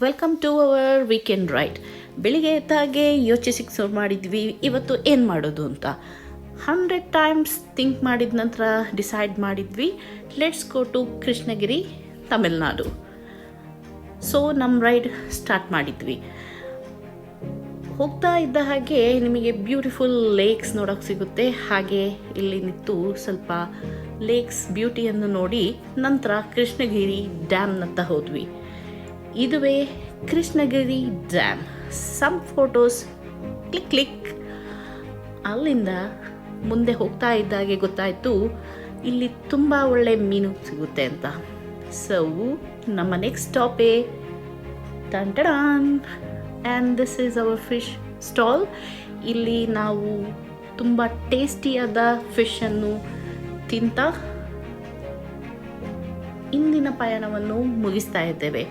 Welcome to our weekend ride. ಬೆಳಿಗ್ಗೆ ಎದ್ದಾಗೆ ಯೋಚಿಸಿಕ್ ಶುರು ಮಾಡಿದ್ವಿ ಇವತ್ತು ಏನು ಮಾಡೋದು ಅಂತ. 100 ಟೈಮ್ಸ್ ಥಿಂಕ್ ಮಾಡಿದ ನಂತರ ಡಿಸೈಡ್ ಮಾಡಿದ್ವಿ, let's go to Krishnagiri, Tamil Nadu. So ನಮ್ಮ ರೈಡ್ ಸ್ಟಾರ್ಟ್ ಮಾಡಿದ್ವಿ. ಹೋಗ್ತಾ ಇದ್ದ ಹಾಗೆ ನಿಮಗೆ ಬ್ಯೂಟಿಫುಲ್ ಲೇಕ್ಸ್ ನೋಡೋಕ್ಕೆ ಸಿಗುತ್ತೆ. ಹಾಗೆ ಇಲ್ಲಿ ನಿಂತು ಸ್ವಲ್ಪ ಲೇಕ್ಸ್ ಬ್ಯೂಟಿಯನ್ನು ನೋಡಿ ನಂತರ ಕೃಷ್ಣಗಿರಿ ಡ್ಯಾಮ್ನತ್ತ ಹೋದ್ವಿ. ಇದುವೇ Krishnagiri dam. Some photos click. ಅಲ್ಲಿಂದ ಮುಂದೆ ಹೋಗ್ತಾ ಇದ್ದಾಗೆ ಗೊತ್ತಾಯಿತು ಇಲ್ಲಿ ತುಂಬ ಒಳ್ಳೆ ಮೀನು ಸಿಗುತ್ತೆ ಅಂತ. ಸೊ ನಮ್ಮ ನೆಕ್ಸ್ಟ್ ಸ್ಟಾಪೇ ಟಂಟಡಾನ್, and this is our fish stall. ಇಲ್ಲಿ ನಾವು ತುಂಬ ಟೇಸ್ಟಿಯಾದ ಫಿಶನ್ನು ತಿಂತ ಇಂದಿನ ಪಯಣವನ್ನು ಮುಗಿಸ್ತಾ ಇದ್ದೇವೆ.